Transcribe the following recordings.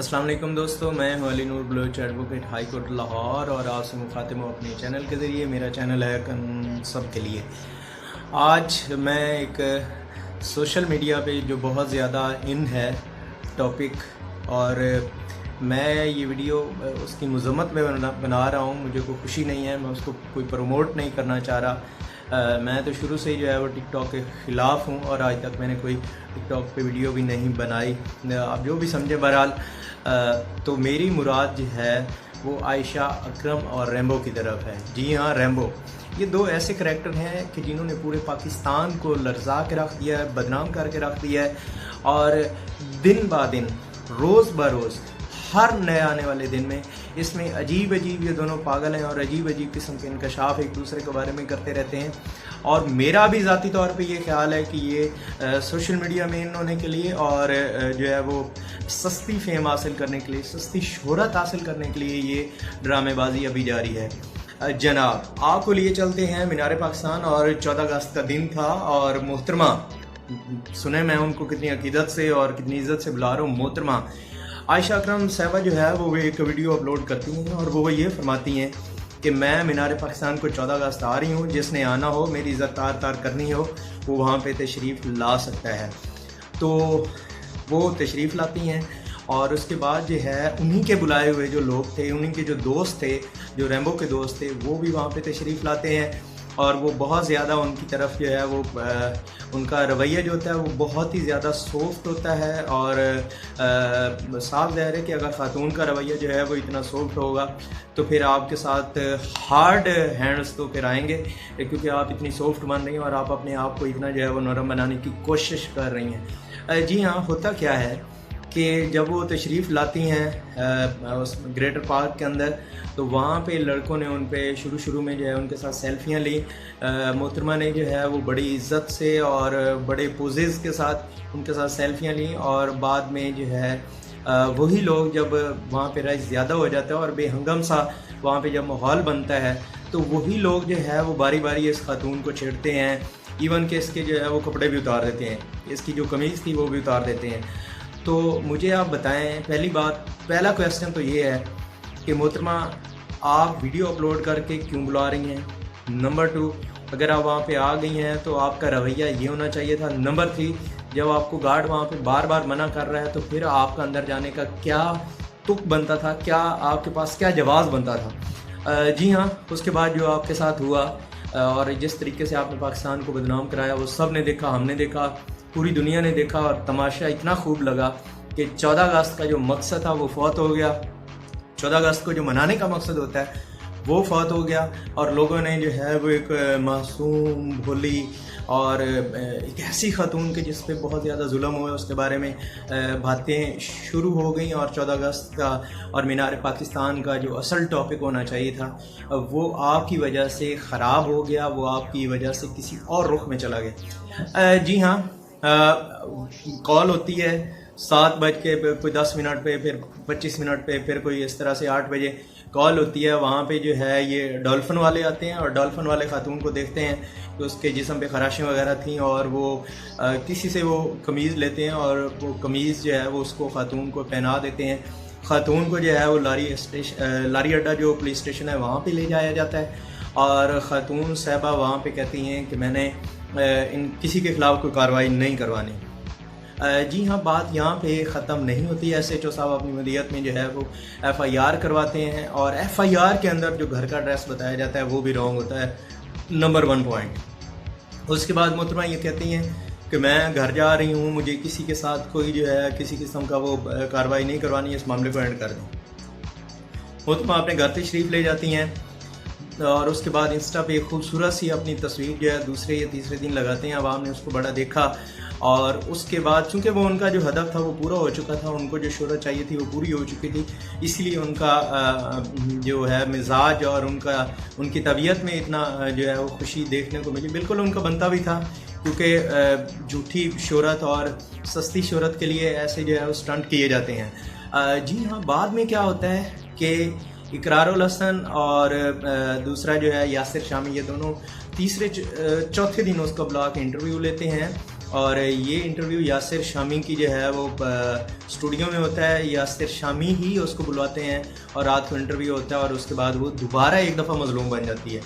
السلام علیکم دوستو، میں ہوں Ali Noor Baloch advocate high court Lahore, اور آپ سے مخاطب ہوں اپنے چینل کے ذریعے۔ میرا چینل ہے سب کے لیے۔ آج میں ایک سوشل میڈیا پہ جو بہت زیادہ ان ہے ٹاپک، اور میں یہ ویڈیو اس کی مذمت میں بنا رہا ہوں۔ مجھے کوئی خوشی نہیں ہے، میں اس کو کوئی پروموٹ نہیں کرنا چاہ رہا۔ میں تو شروع سے ہی جو ہے وہ ٹک ٹاک کے خلاف ہوں، اور آج تک میں نے کوئی ٹک ٹاک پہ ویڈیو بھی نہیں بنائی۔ آپ جو بھی سمجھیں، بہرحال تو میری مراد جو ہے وہ عائشہ اکرم اور ریمبو کی طرف ہے۔ جی ہاں، ریمبو۔ یہ دو ایسے کریکٹر ہیں کہ جنہوں نے پورے پاکستان کو لرزا کے رکھ دیا ہے، بدنام کر کے رکھ دیا ہے، اور دن با دن، روز بروز، ہر نئے آنے والے دن میں اس میں عجیب یہ دونوں پاگل ہیں، اور عجیب قسم کے انکشاف ایک دوسرے کے بارے میں کرتے رہتے ہیں۔ اور میرا بھی ذاتی طور پہ یہ خیال ہے کہ یہ سوشل میڈیا میں ان ہونے کے لیے، اور جو ہے وہ سستی فیم حاصل کرنے کے لیے، سستی شہرت حاصل کرنے کے لیے یہ ڈرامے بازی ابھی جاری ہے۔ جناب، آپ کو لیے چلتے ہیں مینار پاکستان، اور 14 اگست کا دن تھا، اور محترمہ، سنیں میں ان کو کتنی عقیدت سے اور کتنی عزت سے بلا رہا ہوں، محترمہ عائشہ اکرم صاحبہ جو ہے وہ ایک ویڈیو اپلوڈ کرتی ہیں، اور وہ یہ فرماتی ہیں کہ میں مینار پاکستان کو 14 اگست آ رہی ہوں، جس نے آنا ہو، میری عزت تار کرنی ہو، وہ وہاں پہ تشریف لا سکتا ہے۔ تو وہ تشریف لاتی ہیں، اور اس کے بعد جو ہے انہی کے بلائے ہوئے جو لوگ تھے، انہی کے جو دوست تھے، جو ریمبو کے دوست تھے، وہ بھی وہاں پہ تشریف لاتے ہیں، اور وہ بہت زیادہ ان کی طرف جو ہے وہ ان کا رویہ جو ہوتا ہے وہ بہت ہی زیادہ سافٹ ہوتا ہے، اور صاف ظاہر ہے کہ اگر خاتون کا رویہ جو ہے وہ اتنا سافٹ ہوگا تو پھر آپ کے ساتھ ہارڈ ہینڈز تو پھر آئیں گے، کیونکہ آپ اتنی سافٹ بن رہی ہیں، اور آپ اپنے آپ کو اتنا جو ہے وہ نرم بنانے کی کوشش کر رہی ہیں۔ جی ہاں، ہوتا کیا ہے کہ جب وہ تشریف لاتی ہیں اس گریٹر پارک کے اندر، تو وہاں پہ لڑکوں نے ان پہ شروع میں جو ہے ان کے ساتھ سیلفیاں لی۔ محترمہ نے جو ہے وہ بڑی عزت سے اور بڑے پوزز کے ساتھ ان کے ساتھ سیلفیاں لیں، اور بعد میں جو ہے وہی لوگ جب وہاں پہ رش زیادہ ہو جاتا ہے اور بے ہنگم سا وہاں پہ جب ماحول بنتا ہے، تو وہی لوگ جو ہے وہ باری باری اس خاتون کو چھیڑتے ہیں، ایون کہ اس کے جو ہے وہ کپڑے بھی اتار دیتے ہیں، اس کی جو قمیض تھی وہ بھی اتار دیتے ہیں۔ تو مجھے آپ بتائیں، پہلا کویسچن تو یہ ہے کہ محترمہ، آپ ویڈیو اپلوڈ کر کے کیوں بلا رہی ہیں؟ نمبر 2، اگر آپ وہاں پہ آ گئی ہیں تو آپ کا رویہ یہ ہونا چاہیے تھا۔ نمبر 3، جب آپ کو گارڈ وہاں پہ بار بار منع کر رہا ہے تو پھر آپ کا اندر جانے کا کیا تک بنتا تھا، کیا آپ کے پاس کیا جواز بنتا تھا؟ جی ہاں، اس کے بعد جو آپ کے ساتھ ہوا، اور جس طریقے سے آپ نے پاکستان کو بدنام کرایا، وہ سب نے دیکھا، ہم نے دیکھا، پوری دنیا نے دیکھا، اور تماشا اتنا خوب لگا کہ 14 اگست کا جو مقصد تھا وہ فوت ہو گیا۔ 14 اگست کو جو منانے کا مقصد ہوتا ہے وہ فوت ہو گیا، اور لوگوں نے جو ہے وہ ایک معصوم، بھولی اور ایک ایسی خاتون کے جس پہ بہت زیادہ ظلم ہوا، اس کے بارے میں باتیں شروع ہو گئیں، اور 14 اگست کا اور مینار پاکستان کا جو اصل ٹاپک ہونا چاہیے تھا وہ آپ کی وجہ سے خراب ہو گیا، وہ آپ کی وجہ سے کسی اور رخ میں چلا گیا۔ جی ہاں، کال ہوتی ہے 7 بج کے کوئی 10 منٹ پہ، پھر 25 منٹ پہ، پھر کوئی اس طرح سے 8 بجے کال ہوتی ہے۔ وہاں پہ جو ہے یہ ڈولفن والے آتے ہیں، اور ڈولفن والے خاتون کو دیکھتے ہیں کہ اس کے جسم پہ خراشیں وغیرہ تھیں، اور وہ کسی سے وہ قمیض لیتے ہیں، اور وہ قمیض جو ہے وہ اس کو خاتون کو پہنا دیتے ہیں۔ خاتون کو جو ہے وہ لاری اڈا جو پولیس اسٹیشن ہے وہاں پہ لے جایا جاتا ہے، اور خاتون صاحبہ وہاں پہ کہتی ہیں کہ میں نے کسی کے خلاف کوئی کارروائی نہیں کروانی۔ جی ہاں، بات یہاں پہ ختم نہیں ہوتی۔ ایس ایچ او صاحب اپنی مدیریت میں جو ہے وہ ایف آئی آر کرواتے ہیں، اور ایف آئی آر کے اندر جو گھر کا ایڈریس بتایا جاتا ہے وہ بھی رانگ ہوتا ہے، نمبر 1 پوائنٹ۔ اس کے بعد محترمہ یہ کہتی ہیں کہ میں گھر جا رہی ہوں، مجھے کسی کے ساتھ کوئی جو ہے کسی قسم کا وہ کارروائی نہیں کروانی ہے، اس معاملے کو اینڈ کر دیں۔ محترمہ اپنے گھر تشریف لے جاتی ہیں، اور اس کے بعد انسٹا پہ ایک خوبصورت سی اپنی تصویر جو ہے دوسرے یا تیسرے دن لگاتے ہیں۔ عوام نے اس کو بڑا دیکھا، اور اس کے بعد چونکہ وہ ان کا جو ہدف تھا وہ پورا ہو چکا تھا، ان کو جو شہرت چاہیے تھی وہ پوری ہو چکی تھی، اس لیے ان کا جو ہے مزاج اور ان کی طبیعت میں اتنا جو ہے وہ خوشی دیکھنے کو ملی۔ بالکل ان کا بنتا بھی تھا، کیونکہ جھوٹی شہرت اور سستی شہرت کے لیے ایسے جو ہے وہ اسٹنٹ کیے جاتے ہیں۔ جی ہاں، بعد میں کیا ہوتا ہے کہ اقرار الحسن اور دوسرا جو ہے یاسر شامی، یہ دونوں چوتھے دن اس کو بلا کے انٹرویو لیتے ہیں، اور یہ انٹرویو یاسر شامی کی جو ہے وہ اسٹوڈیو میں ہوتا ہے. یاسر شامی ہی اس کو بلواتے ہیں اور رات کو انٹرویو ہوتا ہے اور اس کے بعد وہ دوبارہ ایک دفعہ مظلوم بن جاتی ہے.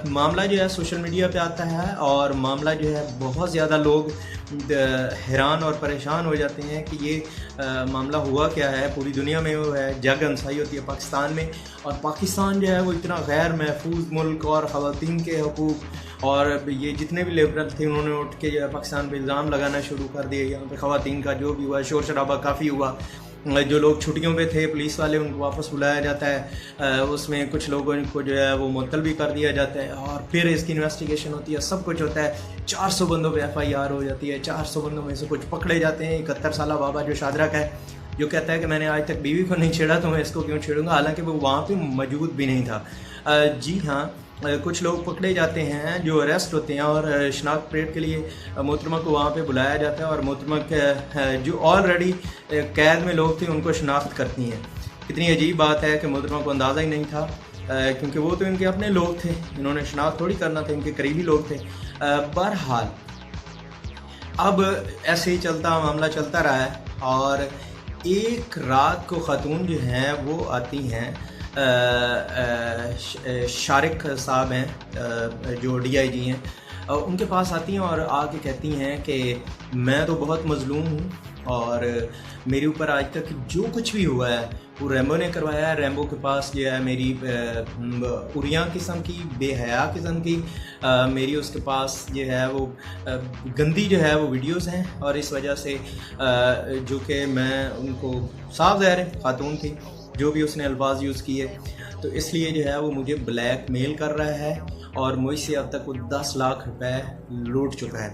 معاملہ جو ہے سوشل میڈیا پہ آتا ہے اور معاملہ جو ہے بہت زیادہ لوگ حیران اور پریشان ہو جاتے ہیں کہ یہ معاملہ ہوا کیا ہے. پوری دنیا میں وہ ہے جنگ انسائی ہوتی ہے پاکستان میں, اور پاکستان جو ہے وہ اتنا غیر محفوظ ملک, اور خواتین کے حقوق اور یہ جتنے بھی لیبرل تھے انہوں نے اٹھ کے جو ہے پاکستان پہ الزام لگانا شروع کر دیے. یہاں پہ خواتین کا جو بھی ہوا شور شرابہ کافی ہوا. جو لوگ چھٹیوں پہ تھے پولیس والے ان کو واپس بلایا جاتا ہے, اس میں کچھ لوگوں کو جو ہے وہ معطل بھی کر دیا جاتا ہے, اور پھر اس کی انویسٹیگیشن ہوتی ہے, سب کچھ ہوتا ہے. 400 بندوں پہ FIR ہو جاتی ہے. 400 بندوں میں سے کچھ پکڑے جاتے ہیں. 71 سالہ بابا جو شادرہ کا ہے, جو کہتا ہے کہ میں نے آج تک بیوی کو نہیں چھیڑا تو میں اس کو کیوں چھیڑوں گا, حالانکہ وہ وہاں پہ موجود بھی نہیں تھا. جی ہاں, کچھ لوگ پکڑے جاتے ہیں جو اریسٹ ہوتے ہیں اور شناخت پریڈ کے لیے محترمہ کو وہاں پہ بلایا جاتا ہے, اور محترمہ جو آلریڈی قید میں لوگ تھے ان کو شناخت کرتی ہیں. کتنی عجیب بات ہے کہ محترمہ کو اندازہ ہی نہیں تھا, کیونکہ وہ تو ان کے اپنے لوگ تھے, انہوں نے شناخت تھوڑی کرنا تھا, ان کے قریبی لوگ تھے. بہرحال اب ایسے ہی معاملہ چلتا رہا ہے, اور ایک رات کو خاتون جو ہیں وہ آتی ہیں, شارق صاحب ہیں جو DIG ہیں, ان کے پاس آتی ہیں اور آ کے کہتی ہیں کہ میں تو بہت مظلوم ہوں, اور میرے اوپر آج تک جو کچھ بھی ہوا ہے وہ ریمبو نے کروایا ہے. ریمبو کے پاس جو ہے میری اریاں قسم کی, بے حیا قسم کی میری اس کے پاس جو ہے وہ گندی جو ہے وہ ویڈیوز ہیں, اور اس وجہ سے جو کہ میں ان کو صاف ظاہر ہے خاتون تھی, جو بھی اس نے الفاظ یوز کیے, تو اس لیے جو ہے وہ مجھے بلیک میل کر رہا ہے, اور مجھ سے اب تک وہ 10 لاکھ روپے لوٹ چکا ہے.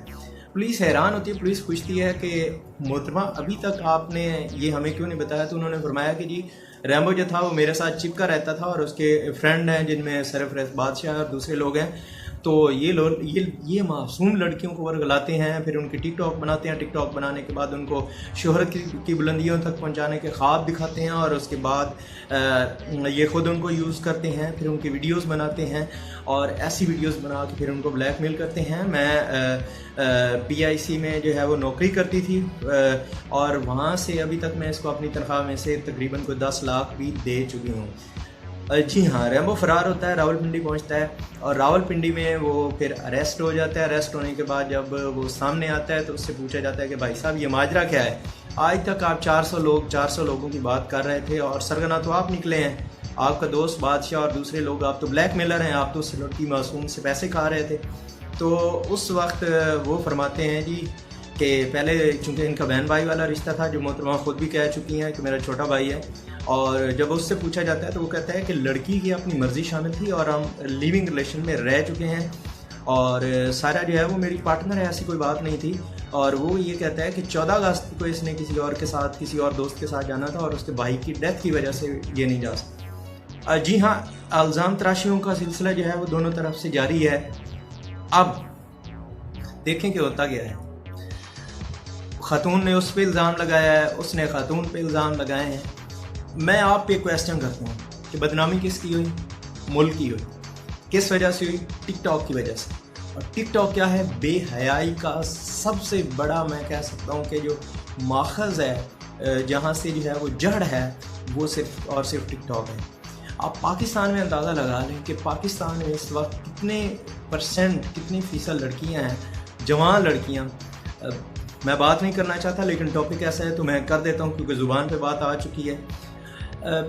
پولیس حیران ہوتی ہے, پولیس پوچھتی ہے کہ محترمہ ابھی تک آپ نے یہ ہمیں کیوں نہیں بتایا؟ تو انہوں نے فرمایا کہ جی ریمبو جو تھا وہ میرے ساتھ چپکا رہتا تھا, اور اس کے فرینڈ ہیں جن میں سرفراز بادشاہ اور دوسرے لوگ ہیں, تو یہ معصوم لڑکیوں کو ورگلاتے ہیں, پھر ان کی ٹک ٹاک بناتے ہیں. ٹک ٹاک بنانے کے بعد ان کو شہرت کی بلندیوں تک پہنچانے کے خواب دکھاتے ہیں, اور اس کے بعد یہ خود ان کو یوز کرتے ہیں, پھر ان کی ویڈیوز بناتے ہیں, اور ایسی ویڈیوز بنا کے پھر ان کو بلیک میل کرتے ہیں. میں PIC میں جو ہے وہ نوکری کرتی تھی, اور وہاں سے ابھی تک میں اس کو اپنی تنخواہ میں سے تقریباً کوئی 10 لاکھ بھی دے چکی ہوں. جی ہاں, ریمبو فرار ہوتا ہے, راولپنڈی پہنچتا ہے, اور راولپنڈی میں وہ پھر اریسٹ ہو جاتا ہے. اریسٹ ہونے کے بعد جب وہ سامنے آتا ہے تو اس سے پوچھا جاتا ہے کہ بھائی صاحب یہ ماجرا کیا ہے؟ آج تک آپ 400 لوگوں کی بات کر رہے تھے, اور سرگنا تو آپ نکلے ہیں, آپ کا دوست بادشاہ اور دوسرے لوگ, آپ تو بلیک میلر ہیں, آپ تو اس لڑکی معصوم سے پیسے کھا رہے تھے. تو اس وقت وہ فرماتے ہیں جی کہ پہلے چونکہ ان کا بہن بھائی والا رشتہ تھا, جو محترمہ خود بھی کہہ چکی ہیں کہ میرا چھوٹا بھائی ہے, اور جب اس سے پوچھا جاتا ہے تو وہ کہتا ہے کہ لڑکی کی اپنی مرضی شامل تھی, اور ہم لیونگ ریلیشن میں رہ چکے ہیں, اور سارا جو ہے وہ میری پارٹنر ہے, ایسی کوئی بات نہیں تھی. اور وہ یہ کہتا ہے کہ 14 اگست کو اس نے کسی اور کے ساتھ, کسی اور دوست کے ساتھ جانا تھا, اور اس کے بھائی کی ڈیتھ کی وجہ سے یہ نہیں جا سکتا. جی ہاں, الزام تراشیوں کا سلسلہ جو ہے وہ دونوں طرف سے جاری ہے. اب دیکھیں کہ ہوتا کیا ہے. خاتون نے اس پہ الزام لگایا ہے, اس نے خاتون پہ الزام لگائے ہیں. میں آپ پہ کویسچن کرتا ہوں کہ بدنامی کس کی ہوئی؟ ملک کی ہوئی. کس وجہ سے ہوئی؟ ٹک ٹاک کی وجہ سے. اور ٹک ٹاک کیا ہے؟ بے حیائی کا سب سے بڑا میں کہہ سکتا ہوں کہ جو ماخذ ہے, جہاں سے جو ہے وہ جڑ ہے, وہ صرف اور صرف ٹک ٹاک ہے. آپ پاکستان میں اندازہ لگا لیں کہ پاکستان میں اس وقت کتنی فیصد لڑکیاں ہیں, جوان لڑکیاں. میں بات نہیں کرنا چاہتا, لیکن ٹاپک ایسا ہے تو میں کر دیتا ہوں کیونکہ زبان پہ بات آ چکی ہے.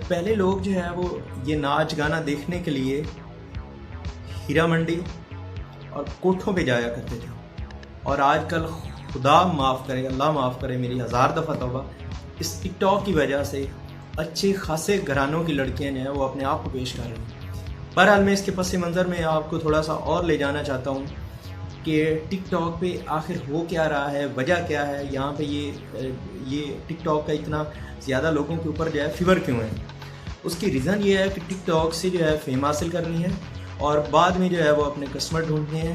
پہلے لوگ جو ہے وہ یہ ناچ گانا دیکھنے کے لیے ہیرا منڈی اور کوٹھوں پہ جایا کرتے تھے, اور آج کل خدا معاف کرے, اللہ معاف کرے, میری 1000 دفعہ توبہ, اس ٹک ٹاک کی وجہ سے اچھے خاصے گھرانوں کی لڑکیاں جو ہیں وہ اپنے آپ کو پیش کر رہی ہیں. بہرحال میں اس کے پس منظر میں آپ کو تھوڑا سا اور لے جانا چاہتا ہوں کہ ٹک ٹاک پہ آخر ہو کیا رہا ہے, وجہ کیا ہے, یہاں پہ یہ ٹک ٹاک کا اتنا زیادہ لوگوں کے اوپر جو ہے فیور کیوں ہے. اس کی ریزن یہ ہے کہ ٹک ٹاک سے جو ہے فیم حاصل کرنی ہے, اور بعد میں جو ہے وہ اپنے کسٹمر ڈھونڈنے ہیں,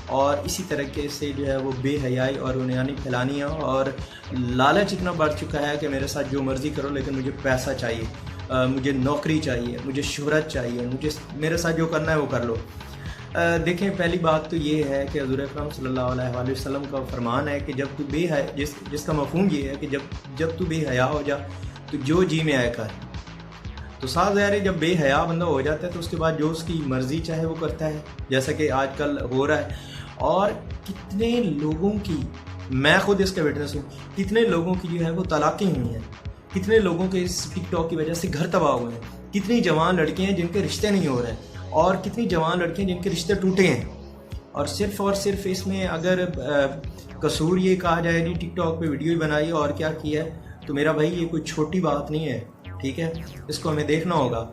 اور اسی طریقے سے جو ہے وہ بے حیائی اور انیانی پھیلانی ہے. اور لالچ اتنا بڑھ چکا ہے کہ میرے ساتھ جو مرضی کرو, لیکن مجھے پیسہ چاہیے, مجھے نوکری چاہیے, مجھے شہرت چاہیے, میرے ساتھ جو کرنا ہے وہ کر لو. دیکھیں پہلی بات تو یہ ہے کہ حضور اکرم صلی اللہ علیہ وآلہ وسلم کا فرمان ہے کہ جب تو بے حیا جس کا مفہوم یہ ہے کہ جب تو بے حیا ہو جا تو جو جی میں آئے کر. تو صاف ظاہر ہے جب بے حیا بندہ ہو جاتا ہے تو اس کے بعد جو اس کی مرضی چاہے وہ کرتا ہے، جیسا کہ آج کل ہو رہا ہے. اور کتنے لوگوں کی، میں خود اس کا وٹنس ہوں، کتنے لوگوں کی جو ہے وہ طلاقیں ہوئی ہیں، کتنے لوگوں کے اس ٹک ٹاک کی وجہ سے گھر تباہ ہوئے ہیں، کتنی جوان لڑکیاں ہیں جن کے رشتے نہیں ہو رہے ہیں، اور کتنی جوان لڑکیاں جن کے رشتے ٹوٹے ہیں. اور صرف اس میں اگر قصور یہ کہا جائے جی ٹک ٹاک پہ ویڈیو ہی بنائی اور کیا کیا ہے، تو میرا بھائی یہ کوئی چھوٹی بات نہیں ہے، ٹھیک ہے، اس کو ہمیں دیکھنا ہوگا.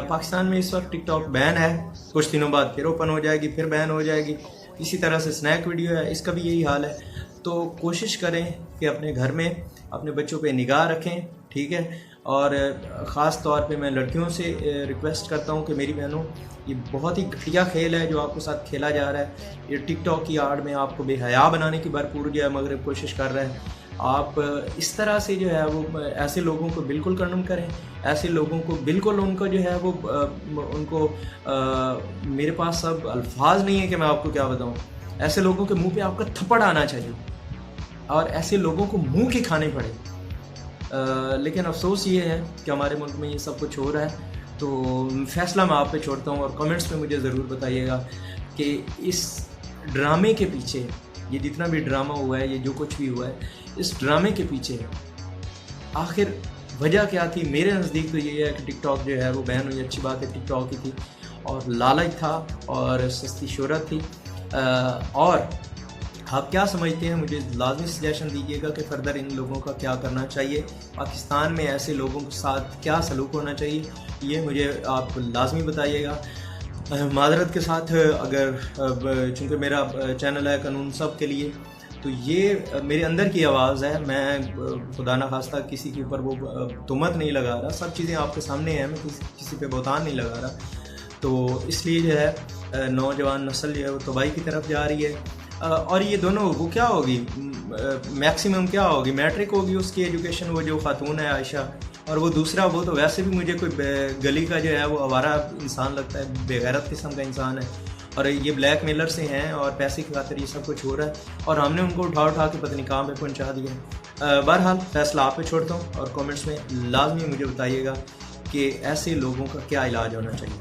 پاکستان میں اس وقت ٹک ٹاک بین ہے، کچھ دنوں بعد پھر اوپن ہو جائے گی، پھر بین ہو جائے گی. اسی طرح سے سنیک ویڈیو ہے، اس کا بھی یہی حال ہے. تو کوشش کریں کہ اپنے گھر میں اپنے بچوں پہ نگاہ رکھیں، ٹھیک ہے. اور خاص طور پہ میں لڑکیوں سے ریکویسٹ کرتا ہوں کہ میری بہنوں، یہ بہت ہی گھٹیا کھیل ہے جو آپ کے ساتھ کھیلا جا رہا ہے. یہ ٹک ٹاک کی آڑ میں آپ کو بے حیا بنانے کی بھرپور جو ہے مغرب کوشش کر رہے ہیں. آپ اس طرح سے جو ہے وہ ایسے لوگوں کو بالکل کنڈم کریں، ایسے لوگوں کو بالکل ان کو جو ہے وہ ان کو میرے پاس اب الفاظ نہیں ہے کہ میں آپ کو کیا بتاؤں. ایسے لوگوں کے منہ پہ آپ کا تھپڑ آنا چاہیے اور ایسے لوگوں کو منہ کی کھانے پڑے. لیکن افسوس یہ ہے کہ ہمارے ملک میں یہ سب کچھ ہو رہا ہے. تو فیصلہ میں آپ پہ چھوڑتا ہوں، اور کمنٹس میں مجھے ضرور بتائیے گا کہ اس ڈرامے کے پیچھے، یہ جتنا بھی ڈرامہ ہوا ہے، یہ جو کچھ بھی ہوا ہے، اس ڈرامے کے پیچھے آخر وجہ کیا تھی. میرے نزدیک تو یہ ہے کہ ٹک ٹاک جو ہے وہ بین ہوئی، اچھی بات ہے، ٹک ٹاک ہی تھی، اور لالچ تھا اور سستی شہرت تھی. اور آپ کیا سمجھتے ہیں، مجھے لازمی سجیشن دیجیے گا کہ فردر ان لوگوں کا کیا کرنا چاہیے، پاکستان میں ایسے لوگوں کے ساتھ کیا سلوک ہونا چاہیے، یہ مجھے آپ لازمی بتائیے گا. معذرت کے ساتھ، اگر چونکہ میرا چینل ہے قانون سب کے لیے، تو یہ میرے اندر کی آواز ہے. میں خدا نخواستہ کسی کے اوپر وہ تہمت نہیں لگا رہا، سب چیزیں آپ کے سامنے ہیں، میں کسی پہ بہتان نہیں لگا رہا. تو اس لیے جو ہے نوجوان نسل جو ہے وہ تباہی کی طرف جا رہی ہے. اور یہ دونوں وہ کیا ہوگی، میکسیمم کیا ہوگی، میٹرک ہوگی اس کی ایجوکیشن، وہ جو خاتون ہے عائشہ، اور وہ دوسرا، وہ تو ویسے بھی مجھے کوئی گلی کا جو ہے وہ آوارہ انسان لگتا ہے، بے غیرت قسم کا انسان ہے. اور یہ بلیک میلر سے ہیں اور پیسے کی خاطر یہ سب کچھ ہو رہا ہے، اور ہم نے ان کو اٹھا کے پتہ نہیں کہاں پہ پہنچا دیا. بہرحال فیصلہ آپ پہ چھوڑتا ہوں، اور کامنٹس میں لازمی مجھے بتائیے گا کہ ایسے لوگوں کا کیا علاج ہونا چاہیے.